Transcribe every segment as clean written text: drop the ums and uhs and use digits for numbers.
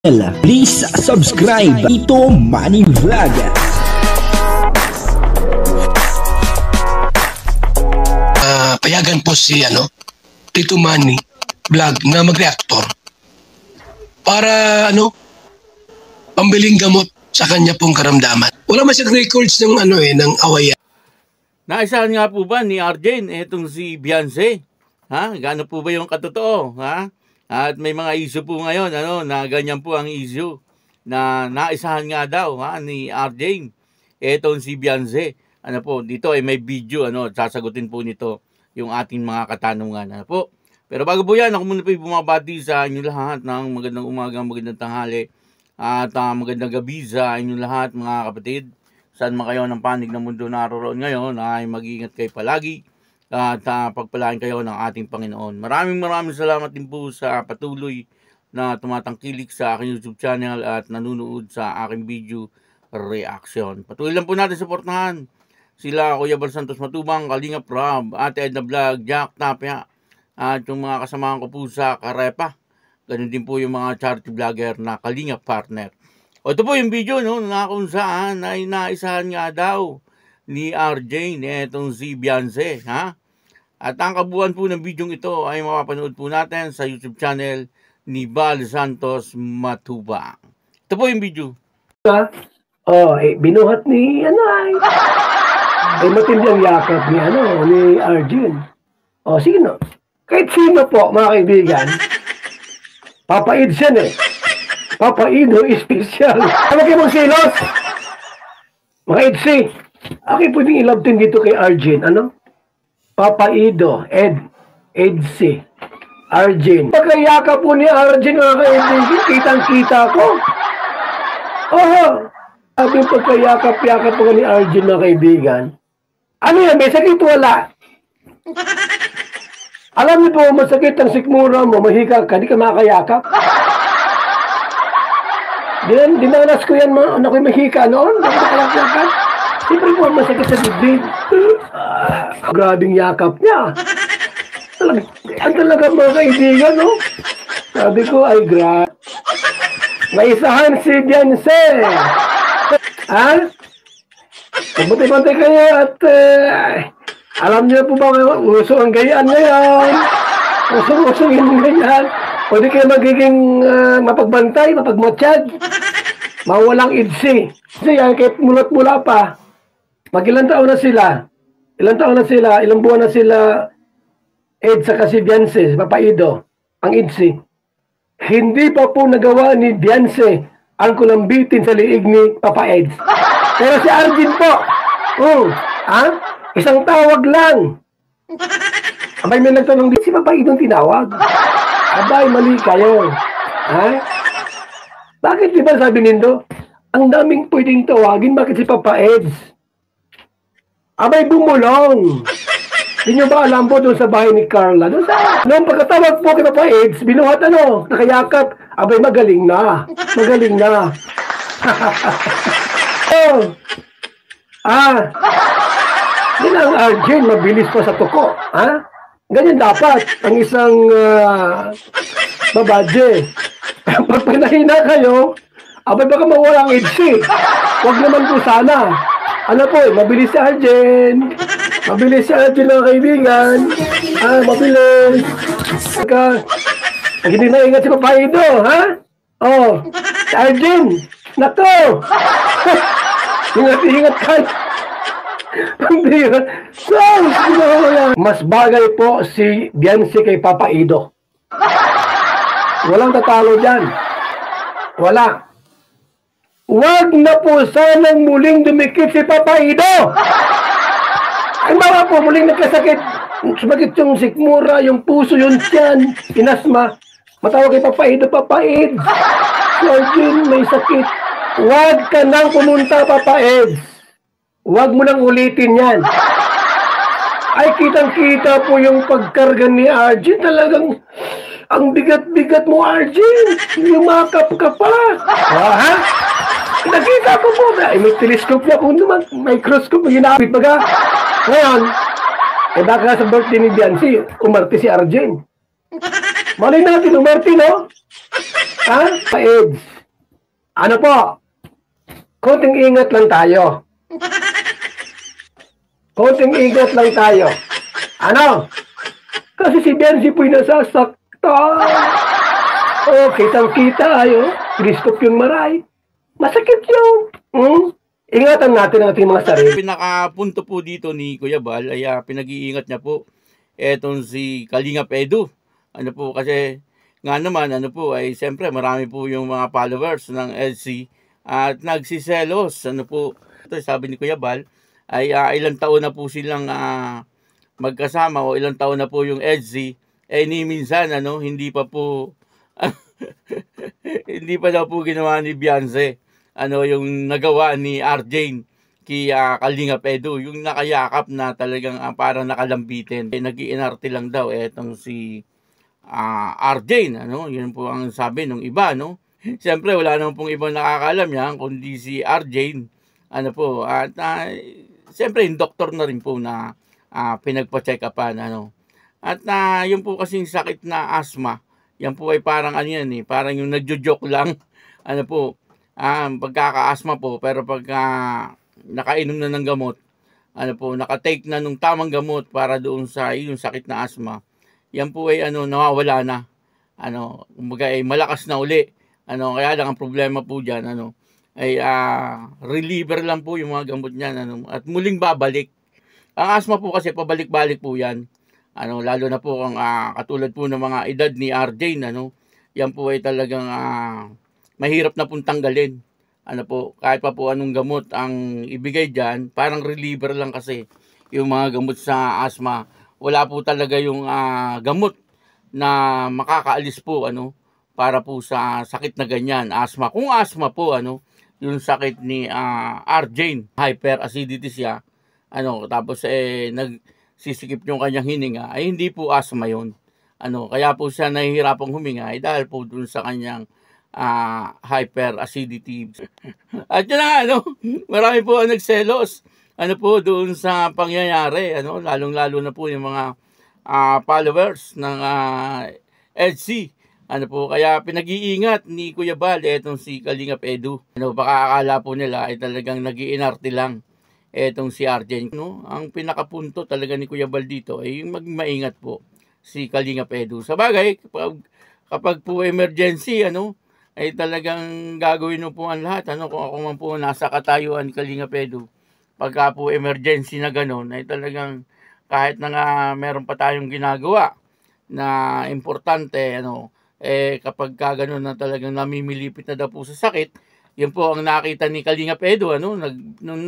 Please subscribe Tito Manny Vlog. Payagan po si Tito Manny Vlog na mag-reactor para pambiling gamot sa kanya pong karamdaman. Wala man siyang records ng ng awayan. Naisahan nga po ba ni Arjen etong si Beyonce? Ha? Gaano po ba yung katotoo? Ha? At may mga issue po ngayon, na ganyan po ang issue na naisahan nga daw ni Arjen etong si Beyonce. Dito ay may video, sasagutin po nito yung ating mga katanungan. Pero bago po yan, ako muna po bumabati sa inyo lahat ng magandang umaga, magandang tanghali at magandang gabi sa inyo lahat mga kapatid. Saan man kayo ng panig ng mundo naroon ngayon ay mag-iingat kayo palagi at pagpalain kayo ng ating Panginoon. Maraming salamat din po sa patuloy na tumatangkilik sa aking YouTube channel at nanonood sa aking video reaction. Patuloy lang po natin suportahan sila Kuya Bal Santos Matubang, Kalingap Rob, Ate Edna Vlog, Jack Tapia at yung mga kasamahan ko po sa Karepa. Ganun din po yung mga charity vlogger na Kalingap partner. Ito po yung video na kung saan ay naisahan nga daw ni RJ etong si Beyonce, At ang kabuuan po ng video ito ay mapapanood po natin sa YouTube channel ni Bal Santos Matubang. Ito po yung video. Binuhat ni matindi ang yakap ni Arjen. Sige kahit sino po mga kaibigan, papaids yan Papaido special. Ano kayo mong silos? Mga idsi. Okay, pwedeng i-love team dito kay Arjen. Papaido. Edsi. Arjen. Pagkayaka po ni Arjen, mga kaibigan, kitang-kita ko. Sabi yung pagkayakap-yakap po ni Arjen, mga kaibigan. Ano yan? May sakit wala. Alam niyo po, masakit ang sikmura mo, mahika ka, di ka makakayakap. Dinanas ko yan, anak ko mahika noon. Siyempre po, masakit sa dibdib. Grabing yakap niya. Ang talaga mga kaibigan, Sabi ko, ay Naisahan si Beyonce. Pagbatay-batay kayo at alam niyo po ba, uso ang gayaan ngayon. Usong yung gayaan. Pwede kayo magiging mapagbantay, mapagmatsyag, mawalang idsi. Kasi kahit mulat-mula pa, ilang taon na sila, ilang buwan na sila, sa kasi Beyonce, Papaido, ang idsi. Hindi pa po nagawa ni Beyonce ang kulambitin sa liig ni Papa Eds. Pero si Arjen po, isang tawag lang. Abay, may nagtanong din si Papaido tinawag. Abay, mali kayo. Bakit di ba sabi nindo? Ang daming pwedeng tawagin, bakit si Papa Eds? Abay, bumulong. Hindi nyo ba alam po doon sa bahay ni Carla? Noong pagkatawag po kay Papa Eds, binuhat nakayakap. Abay, magaling na. Yan ang Arjen, mabilis pa sa tuko. Ganyan dapat ang isang babaje. Pag pinahina kayo, abay baka mawala ang edsi. Huwag naman po sana. Mabilis si Arjen. Mabilis si Arjen mga kaibigan. Mabilis. Hindi na ingat si Papaido, si Arjen. Nako! Ingat ka. Mas bagay po si Beyonce kay Papaido. Walang tatalo dyan. Wala. Huwag na po sanang muling dumikit si Papaido. Ang mga po muling nagkasakit. Sumakit yung sikmura, yung puso, yung tiyan, inasma. Matawag kay Papaido, Papaids. Si Arjen may sakit. Huwag ka nang pumunta, Papaids. Huwag mo nang ulitin yan. Ay, kitang-kita po yung pagkarga ni Arjen. Talagang, ang bigat-bigat mo, Arjen. Yumakap ka pa. Nakita ko po. May telescope na po naman. Microscope na ginapit. Ngayon, baka sa birthday ni Beyonce, umarte si Arjen. Malay natin, umarte, no? Ha? Pa-AIDS. Ano po? Konting ingat lang tayo. Konting ingat lang tayo. Ano? Kasi si Benzi po'y nasasaktan. Oh, kitang-kita ayo. Kriskop yung maray. Masakit yun. Ingatan natin ang ating mga sarili. Pinakapunto po dito ni Kuya Bal ay pinag-iingat niya po etong si Kalingap Edu. Ano po kasi nga naman ano po ay siyempre marami po yung mga followers ng LC at nagsiselos. Ano po, ito sabi ni Kuya Bal ay ilang taon na po silang magkasama o ilang taon na po yung LC ni minsan ano hindi pa po hindi pa daw po ginawa ni Beyonce ano yung nagawa ni RJ kay Kalingap Edu, yung nakayakap na talagang parang nakalambitin. Nag-iinarte lang daw etong si RJ, ano, yun po ang sabi ng iba, no. Siyempre wala naman pong ibang nakakaalam yan kundi si RJ, ano po, at siyempre yung doktor na rin po na pinagpa-check upan, ano. At yun po kasing sakit na asthma, yan po ay parang ano yan parang yung nagjo-joke lang, ano po, pagkaka-asthma po, pero pagka nakainom na ng gamot, ano po, nakatake na nung tamang gamot para doon sa yung sakit na asthma, yan po ay nawawala na. Ano, kumbaga ay malakas na uli. Ano, kaya lang ang problema po diyan ay reliever lang po yung mga gamot niyan at muling babalik. Ang asthma po kasi pabalik-balik po yan. Ano, lalo na po ang katulad po ng mga edad ni RJ yan po ay talagang mahirap na pong tanggalin. Ano po, kahit pa po anong gamot ang ibigay diyan, parang reliever lang kasi yung mga gamot sa asthma. Wala po talaga yung gamot na makakaalis po para po sa sakit na ganyan, asthma. Kung asthma po yung sakit ni RJ, hyperacidity siya, tapos nagsisikip yung kanyang hininga, ay hindi po asthma yun. Kaya po siya nahihirapang huminga dahil po dun sa kanyang hyperacidity. At yun na marami po ang nagselos po doon sa pangyayari, lalong-lalo na po yung mga followers ng EDC. Po, kaya pinag-iingat ni Kuya Bal etong si Kalingap Edu. Baka akala po nila ay talagang nag-iinarte lang etong si RJ. Ang pinakapunto talaga ni Kuya Bal dito ay yung magmaingat po si Kalingap Edu. Sa bagay, kapag po emergency, ay talagang gagawin mo po ang lahat. Kung ako man po nasa katayuan ni Kalingap Edu, pagka po emergency na gano'n, ay talagang kahit na nga meron pa tayong ginagawa na importante, kapag ka gano'n na talagang namimilipit na daw po sa sakit, yun po ang nakita ni Kalingap Edu, nung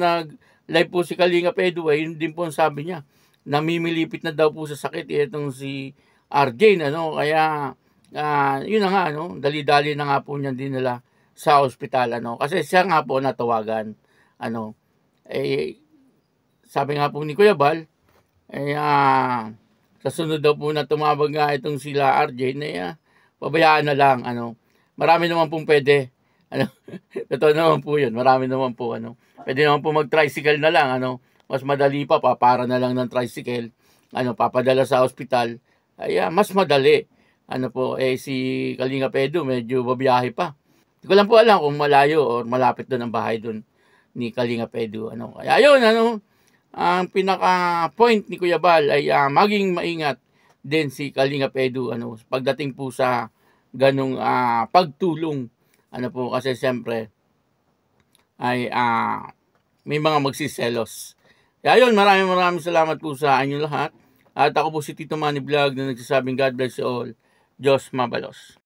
nag-live po si Kalingap Edu, yun din po ang sabi niya, namimilipit na daw po sa sakit, itong si RJ, kaya yun na nga, dali-dali na nga po niyan dinala sa ospital, kasi siya nga po natawagan, sabi nga po ni Kuya Bal, sa sunod daw po na tumawag nga itong sila RJ, pabayaan na lang, marami naman pong pwede, totoo naman po yun, marami naman po, pwede naman po mag-tricycle na lang, mas madali pa, para na lang ng tricycle, papadala sa ospital, ay mas madali, si Kalingap Edu, medyo babiyahe pa. Hindi ko lang po alam kung malayo o malapit doon ang bahay doon ni Kalingap Edu. Kaya yun, ang pinaka-point ni Kuya Bal ay maging maingat din si Kalingap Edu, pagdating po sa ganong pagtulong, kasi siyempre, ay may mga magsiselos. Kaya yun, maraming salamat po sa inyo lahat. At ako po si Tito Manny Vlog na nagsasabing God bless you all. Diyos mabalos.